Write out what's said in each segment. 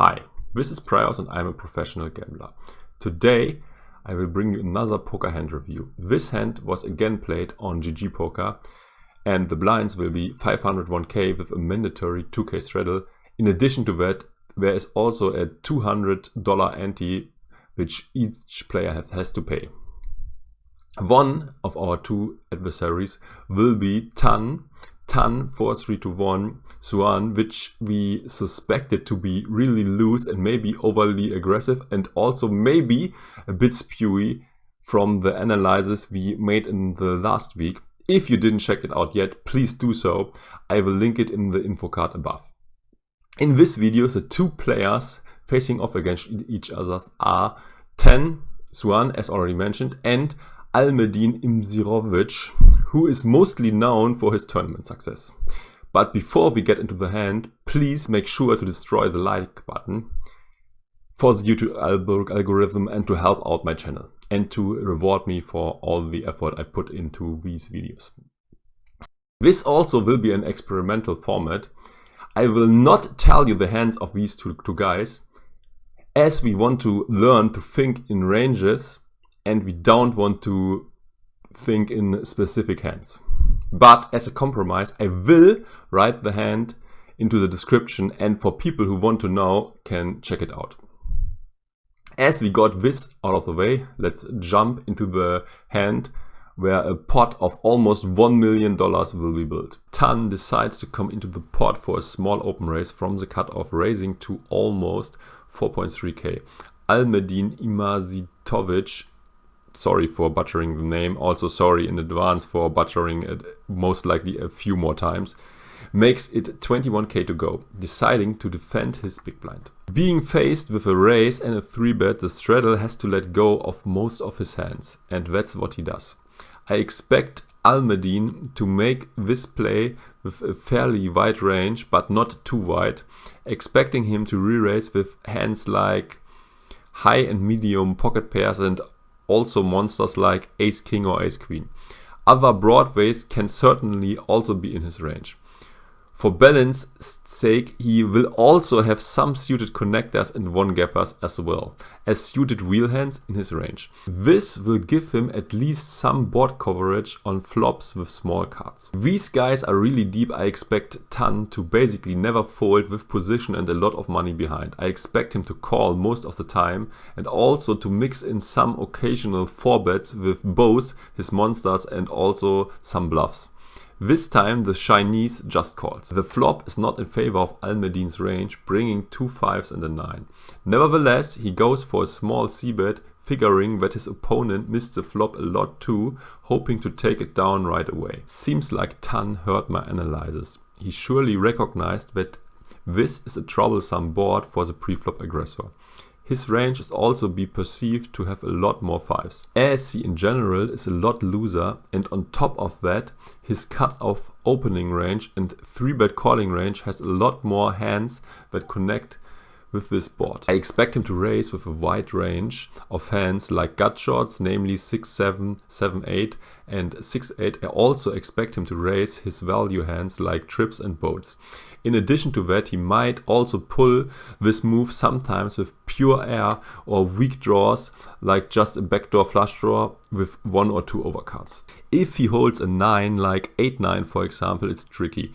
Hi, this is Praios and I'm a professional gambler. Today I will bring you another poker hand review. This hand was again played on GGpoker and the blinds will be 501k with a mandatory 2k straddle. In addition to that, there is also a $200 ante which each player has to pay. One of our two adversaries will be Tan 4-3-1 Xuan, which we suspected to be really loose and maybe overly aggressive and also maybe a bit spewy from the analysis we made in the last week. If you didn't check it out yet, please do so. I will link it in the info card above. In this video, the two players facing off against each other are Tan Xuan, as already mentioned, and Almedin Imsirovic, who is mostly known for his tournament success. But before we get into the hand, please make sure to destroy the like button for the YouTube algorithm and to help out my channel and to reward me for all the effort I put into these videos. This also will be an experimental format. I will not tell you the hands of these two guys, as we want to learn to think in ranges and we don't want to think in specific hands. But as a compromise, I will write the hand into the description, and for people who want to know can check it out. As we got this out of the way, let's jump into the hand where a pot of almost $1 million will be built. Tan decides to come into the pot for a small open raise from the cutoff, raising to almost 4.3k. Almedin Imsirovic, sorry for butchering the name, also sorry in advance for butchering it most likely a few more times, makes it 21k to go, deciding to defend his big blind. Being faced with a raise and a 3-bet, the straddle has to let go of most of his hands, and that's what he does. I expect Almedin to make this play with a fairly wide range, but not too wide, expecting him to re-raise with hands like high and medium pocket pairs and also monsters like ace-king or ace-queen. Other broadways can certainly also be in his range. For balance sake, he will also have some suited connectors and one-gappers as well as suited wheel hands in his range. This will give him at least some board coverage on flops with small cards. These guys are really deep. I expect Tan to basically never fold with position and a lot of money behind. I expect him to call most of the time and also to mix in some occasional 4-bets with both his monsters and also some bluffs. This time the Chinese just calls. The flop is not in favor of Almedin's range, bringing 2 5s and a 9. Nevertheless, he goes for a small c-bet, figuring that his opponent missed the flop a lot too, hoping to take it down right away. Seems like Tan heard my analysis. He surely recognized that this is a troublesome board for the preflop aggressor. His range is also be perceived to have a lot more 5s, as he in general is a lot looser, and on top of that, his cut-off opening range and 3-bet calling range has a lot more hands that connect with this board. I expect him to raise with a wide range of hands like gut shots, namely 6-7, 7-8 and 6-8. I also expect him to raise his value hands like trips and boats. In addition to that, he might also pull this move sometimes with pure air or weak draws like just a backdoor flush draw with 1 or 2 overcards. If he holds a 9 like 8-9 for example, it's tricky.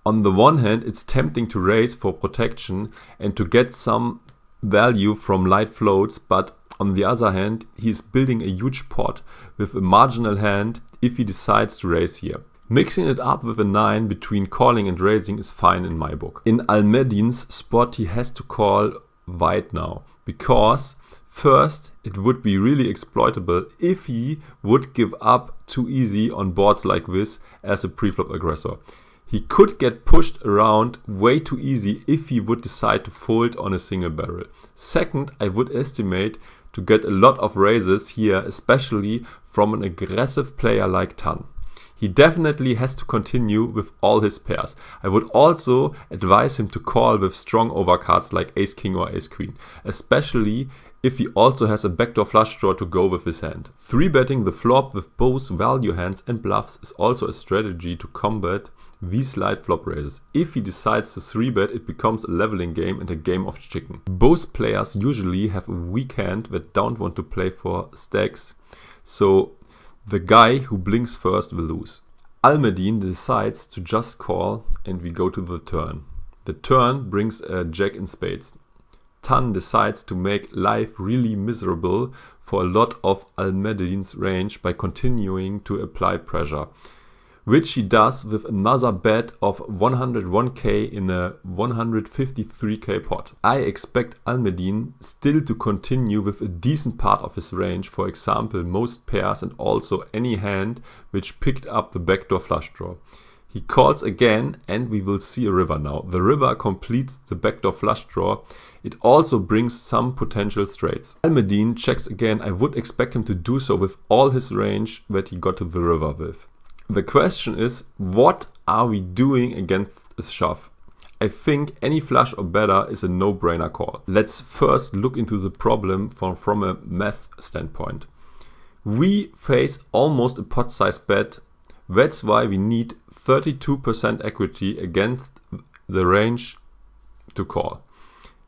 On the one hand, it's tempting to raise for protection and to get some value from light floats, but on the other hand, he's building a huge pot with a marginal hand if he decides to raise here. Mixing it up with a 9 between calling and raising is fine in my book. In Almedin's spot, he has to call wide now, because first, it would be really exploitable if he would give up too easy on boards like this as a preflop aggressor. He could get pushed around way too easy if he would decide to fold on a single barrel. Second, I would estimate to get a lot of raises here, especially from an aggressive player like Tan. He definitely has to continue with all his pairs. I would also advise him to call with strong overcards like ace-king or ace-queen, especially if he also has a backdoor flush draw to go with his hand. 3-betting the flop with both value hands and bluffs is also a strategy to combat we slide flop raises. If he decides to 3-bet, it becomes a leveling game and a game of chicken. Both players usually have a weak hand that don't want to play for stacks, so the guy who blinks first will lose. Almedin decides to just call and we go to the turn. The turn brings a jack in spades. Tan decides to make life really miserable for a lot of Almedin's range by continuing to apply pressure, which he does with another bet of 101k in a 153k pot. I expect Almedin still to continue with a decent part of his range, for example most pairs and also any hand which picked up the backdoor flush draw. He calls again and we will see a river now. The river completes the backdoor flush draw. It also brings some potential straights. Almedin checks again. I would expect him to do so with all his range that he got to the river with. The question is, what are we doing against a shove? I think any flush or better is a no-brainer call. Let's first look into the problem from a math standpoint. We face almost a pot-sized bet. That's why we need 32% equity against the range to call.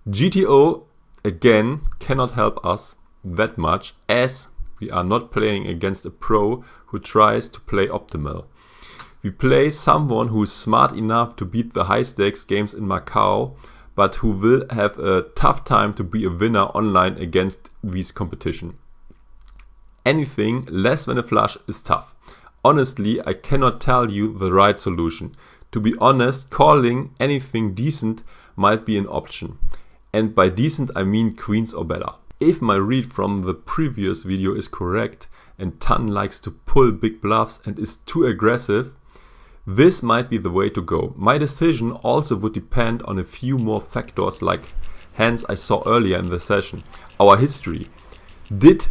GTO again cannot help us that much as we are not playing against a pro who tries to play optimal. We play someone who is smart enough to beat the high stakes games in Macau, but who will have a tough time to be a winner online against this competition. Anything less than a flush is tough. Honestly, I cannot tell you the right solution. To be honest, calling anything decent might be an option. And by decent I mean queens or better. If my read from the previous video is correct and Tan likes to pull big bluffs and is too aggressive, this might be the way to go. My decision also would depend on a few more factors like hands I saw earlier in the session. Our history. Did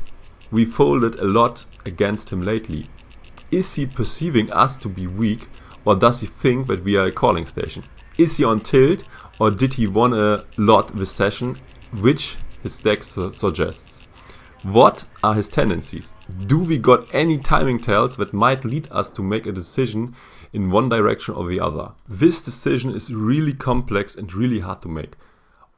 we folded a lot against him lately? Is he perceiving us to be weak, or does he think that we are a calling station? Is he on tilt, or did he won a lot this session, which his deck suggests? What are his tendencies? Do we got any timing tells that might lead us to make a decision in one direction or the other? This decision is really complex and really hard to make.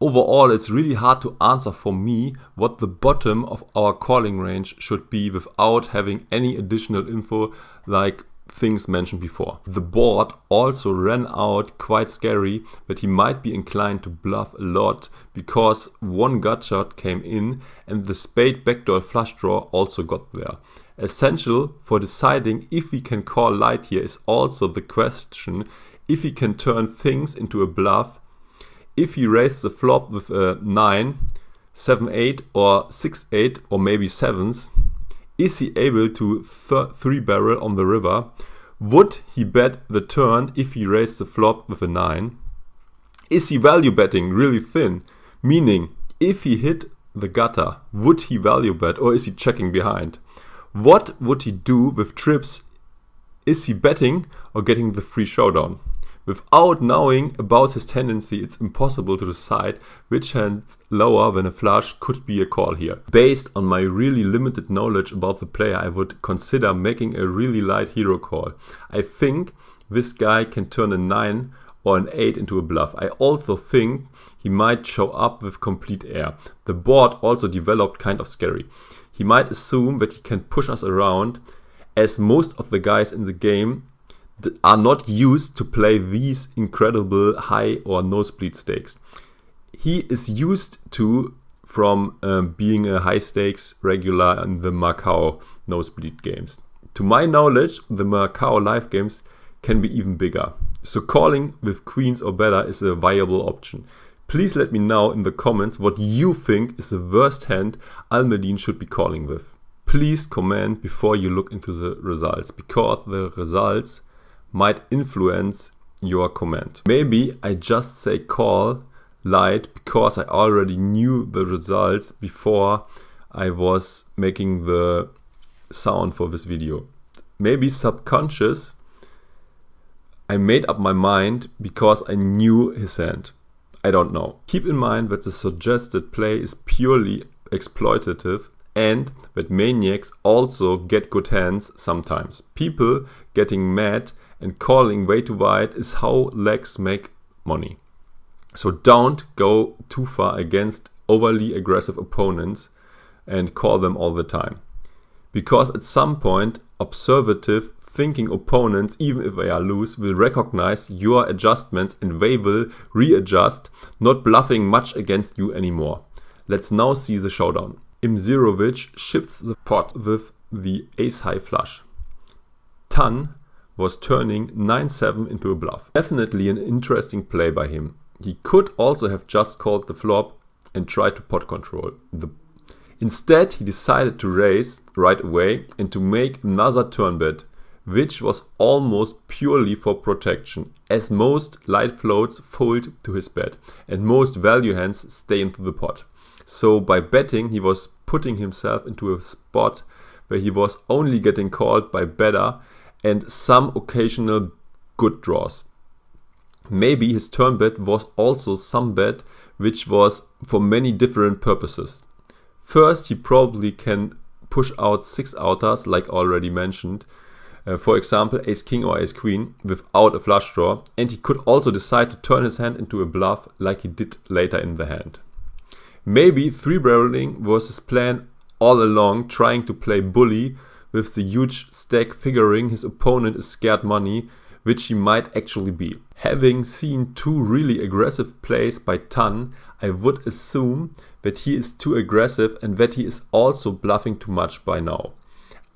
Overall, it's really hard to answer for me what the bottom of our calling range should be without having any additional info like things mentioned before. The board also ran out quite scary that he might be inclined to bluff a lot because one gut shot came in and the spade backdoor flush draw also got there. Essential for deciding if we can call light here is also the question if he can turn things into a bluff. If he raised the flop with a 9, 7-8 or 6-8 or maybe 7s, is he able to 3-barrel on the river? Would he bet the turn if he raised the flop with a 9? Is he value betting really thin? Meaning, if he hit the gutter, would he value bet or is he checking behind? What would he do with trips? Is he betting or getting the free showdown? Without knowing about his tendency, it's impossible to decide which hand lower than a flush could be a call here. Based on my really limited knowledge about the player, I would consider making a really light hero call. I think this guy can turn a 9 or an 8 into a bluff. I also think he might show up with complete air. The board also developed kind of scary. He might assume that he can push us around, as most of the guys in the game are not used to play these incredible high or nosebleed stakes. He is used to from being a high stakes regular in the Macau nosebleed games. To my knowledge, the Macau live games can be even bigger. So calling with queens or better is a viable option. Please let me know in the comments what you think is the worst hand Almedin should be calling with. Please comment before you look into the results, because the results might influence your comment. Maybe I just say call light because I already knew the results before I was making the sound for this video. Maybe subconscious, I made up my mind because I knew his hand. I don't know. Keep in mind that the suggested play is purely exploitative and that maniacs also get good hands sometimes. People getting mad and calling way too wide is how legs make money. So don't go too far against overly aggressive opponents and call them all the time. Because at some point, observative thinking opponents, even if they are loose, will recognize your adjustments and they will readjust, not bluffing much against you anymore. Let's now see the showdown. Imsirovic shifts the pot with the ace-high flush. Tan was turning 9-7 into a bluff. Definitely an interesting play by him. He could also have just called the flop and tried to pot control. Instead, he decided to raise right away and to make another turn bet, which was almost purely for protection, as most light floats fold to his bet and most value hands stay into the pot. So by betting, he was putting himself into a spot where he was only getting called by better and some occasional good draws. Maybe his turn bet was also some bet which was for many different purposes. First, he probably can push out 6-outers like already mentioned, for example ace-king or ace-queen without a flush draw, and he could also decide to turn his hand into a bluff like he did later in the hand. Maybe 3-barreling was his plan all along, trying to play bully with the huge stack, figuring his opponent is scared money, which he might actually be. Having seen 2 really aggressive plays by Tan, I would assume that he is too aggressive and that he is also bluffing too much by now.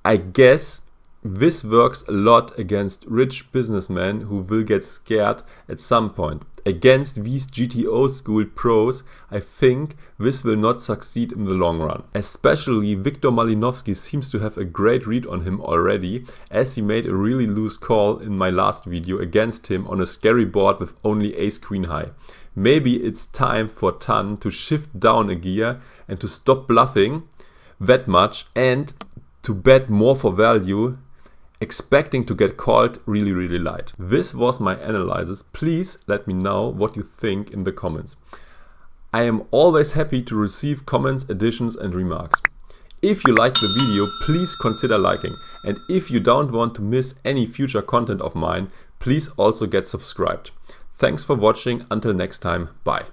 I guess this works a lot against rich businessmen who will get scared at some point. Against these GTO schooled pros, I think this will not succeed in the long run. Especially Viktor Malinovsky seems to have a great read on him already, as he made a really loose call in my last video against him on a scary board with only ace-queen high. Maybe it's time for Tan to shift down a gear and to stop bluffing that much and to bet more for value, expecting to get called really light. This was my analysis. Please let me know what you think in the comments. I am always happy to receive comments, additions and remarks. If you liked the video, please consider liking, and if you don't want to miss any future content of mine, please also get subscribed. Thanks for watching. Until next time, bye.